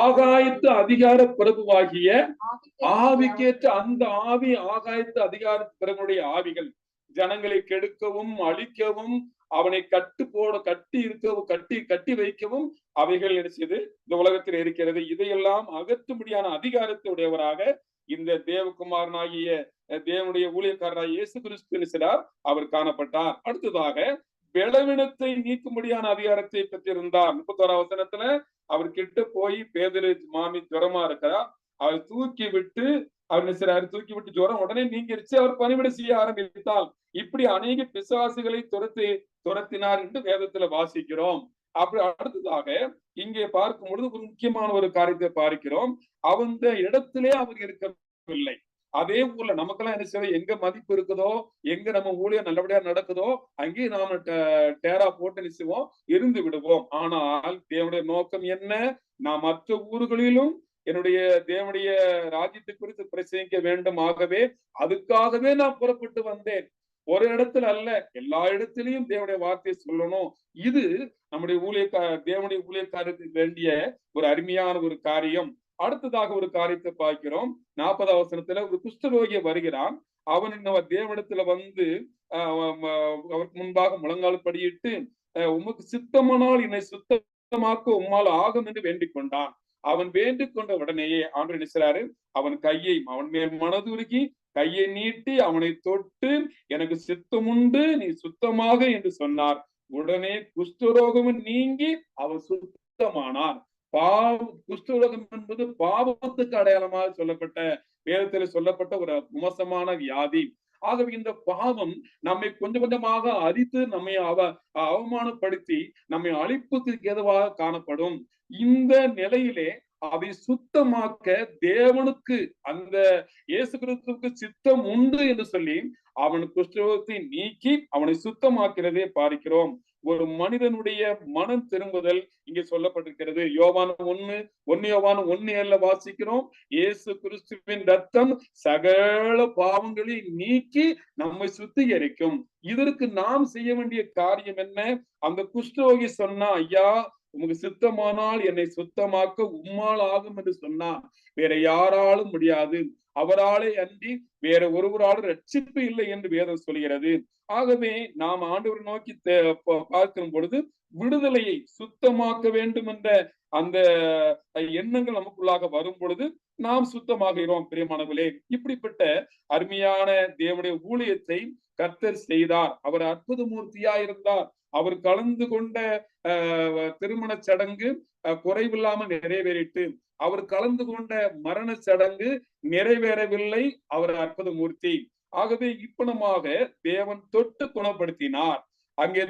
ஆகாயத்து அதிகார பிரபுவாகிய ஆவிக்கேற்ற அந்த ஆவி, ஆகாயத்து அதிகார பிரபுடைய ஆவிகள் ஜனங்களை கெடுக்கவும் அழிக்கவும் அவனை கட்டி வைக்கவும் அவைகள் நினைச்சது இந்த உலகத்தில் இருக்கிறது. இதையெல்லாம் அகற்றும்படியான அதிகாரத்துடையவராக இந்த தேவகுமாரனாகிய தேவனுடைய ஊழியக்காரராக இயேசு கிறிஸ்து அவர் காணப்பட்டார். அடுத்ததாக பலவீனத்தை நீக்கும்படியான அதிகாரத்தை பெற்றிருந்தார். 31ஆம் வசனத்துல அவர் கிட்ட போய் பேதுரு மாமி ஜுரமா இருக்கிறார், அவர் தூக்கி விட்டு ஜுரம் உடனே நீங்கிருச்சு. அவர் பணிவிடை செய்ய ஆரம்பித்தால் இப்படி அநேக பிசாசுகளை துரத்தினார் என்று வேதத்துல வாசிக்கிறோம். அப்படி அடுத்ததாக இங்கே பார்க்கும் பொழுது ஒரு முக்கியமான ஒரு காரியத்தை பார்க்கிறோம். அந்த இடத்திலே அவர் இருக்கவில்லை. அதே போல நமக்கெல்லாம் என்ன செய்வோம்? எங்க மதிப்பு இருக்குதோ, எங்க நம்ம ஊழியம் நல்லபடியா நடக்குதோ அங்கே நாம டேரா போட்டு நிச்சயம் இருந்து விடுவோம். ஆனால் தேவனுடைய நோக்கம் என்ன? நான் மற்ற ஊர்களிலும் என்னுடைய தேவனுடைய ராஜ்யத்தை குறித்து பிரசங்கிக்க வேண்டும். ஆகவே அதுக்காகவே நான் புறப்பட்டு வந்தேன். ஒரு இடத்துல அல்ல, எல்லா இடத்திலையும் தேவனுடைய வார்த்தையை சொல்லணும். இது நம்முடைய தேவனுடைய ஊழியக்காரருக்கு வேண்டிய ஒரு அருமையான ஒரு காரியம். அடுத்ததாக ஒரு காரியத்தை பார்க்கிறோம். 40ஆம் வசனத்துல ஒரு குஷ்டரோகிய வருகிறான். அவன் தேவனிடத்துல வந்து அவருக்கு முன்பாக முழங்கால் படியிட்டு உமக்கு சித்தமானால் என்னை சுத்தமாக்க உம்மால் ஆகும் என்று வேண்டிக் கொண்டான். அவன் வேண்டிக் கொண்ட உடனேயே ஆண்டு நினைச்சாரு, அவன் மேல் மனதுருகி கையை நீட்டி அவனை தொட்டு எனக்கு சித்தம் உண்டு, நீ சுத்தமாக என்று சொன்னார். உடனே குஷ்டரோகமும் நீங்கி அவன் சுத்தமானார். குஷ்டரோகம் என்பது பாவத்துக்கு அடையாளமாக சொல்லப்பட்ட வேதத்துல சொல்லப்பட்ட ஒரு மோசமான வியாதி. ஆகவே இந்த பாவம் நம்மை கொஞ்சம் கொஞ்சமாக அரித்து நம்மை அவமானப்படுத்தி நம்மை அழிப்புக்கு ஏதுவாக காணப்படும். இந்த நிலையிலே அதை சுத்தமாக்க தேவனுக்கு அந்த இயேசு கிறிஸ்துவுக்கு சித்தம் உண்டு என்று சொல்லி அவன் குஷ்டரோகத்தை நீக்கி அவனை சுத்தமாக்கிறதே பார்க்கிறோம். ஒரு மனிதனுடைய மனம் திரும்புதல் இங்கே சொல்லப்பட்டிருக்கிறது. யோவான் 1:1 வாசிக்கிறோம். இயேசு கிறிஸ்துவின் ரத்தம் சகல பாவங்களை நீக்கி நம்மை சுத்திகரிக்கும். இதற்கு நாம் செய்ய வேண்டிய காரியம் என்ன? அந்த குஷ்டரோகி சொன்னா, ஐயா உமக்கு சித்தமானால் என்னை சுத்தமாக்க உம்மால் ஆகும் என்று சொன்னார். வேற யாராலும் முடியாது, அவராலே அன்றி வேற ஒருவராலும் ரட்சிப்பு இல்லை என்று வேதம் சொல்கிறது. ஆகவே நாம் ஆண்டவரை நோக்கி பார்க்கும் பொழுது விடுதலையை சுத்தமாக்க வேண்டும் என்ற அந்த எண்ணங்கள் நமக்குள்ளாக வரும் பொழுது நாம் சுத்தமாகிறோம். பிரியமானவர்களே, இப்படிப்பட்ட அருமையான தேவனுடைய ஊழியத்தை கர்த்தர் செய்தார். அவர் அற்புத மூர்த்தியா இருந்தார். அவர் கலந்து கொண்ட திருமண சடங்கு குறைவில்லாமல் நிறைவேறிட்டு, அவர் கலந்து கொண்ட மரண சடங்கு நிறைவேறவில்லை. அவர் அற்புத மூர்த்தி. ஆகவே இப்பணமாக தேவன் தொட்டு குணப்படுத்தினார். அங்கே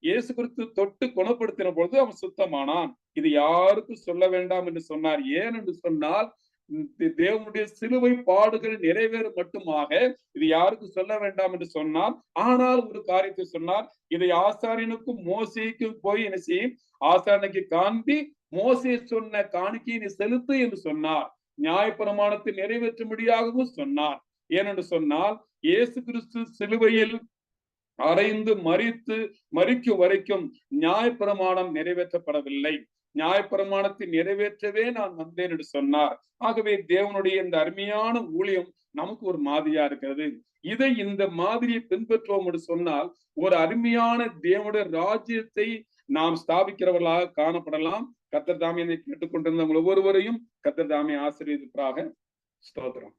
இயேசு கிறிஸ்து தொட்டு குணப்படுத்தின பொழுது அவன் சுத்தமானான். இது யாருக்கும் சொல்ல வேண்டாம் என்று சொன்னார். ஏன் என்று சொன்னால், தேவனுடைய சிலுவை பாடுகள் நிறைவேறும் மட்டுமாக இது யாருக்கும் சொல்ல வேண்டாம் என்று சொன்னார். ஆனால் ஒரு காரியத்தை சொன்னார், இதை ஆசாரியனுக்கும் மோசேக்கும் போய் என்ன செய்யும், ஆசாரியனுக்கு காண்பி மோசே சொன்ன காணிக்கையை நீ செலுத்து என்று சொன்னார். நியாயப்பிரமாணத்தை நிறைவேற்றும்படியாகவும் சொன்னார். ஏனென்று சொன்னால், இயேசு கிறிஸ்து சிலுவையில் அறைந்து மரிக்கும் வரைக்கும் நியாயப்பிரமாணம் நிறைவேற்றப்படவில்லை. நியாயப்பிரமாணத்தை நிறைவேற்றவே நான் வந்தேன் என்று சொன்னார். ஆகவே தேவனுடைய இந்த அருமையான ஊழியம் நமக்கு ஒரு மாதிரியா இருக்கிறது. இந்த மாதிரியை பின்பற்றுவோம் என்று சொன்னால் ஒரு அருமையான தேவனுடைய ராஜ்யத்தை நாம் ஸ்தாபிக்கிறவர்களாக காணப்படலாம். கர்த்தர் தாமே கேட்டுக்கொண்டிருந்த ஒவ்வொருவரையும் கர்த்தர் தாமே ஆசீர்வதிப்பாராக. ஸ்தோத்திரம்.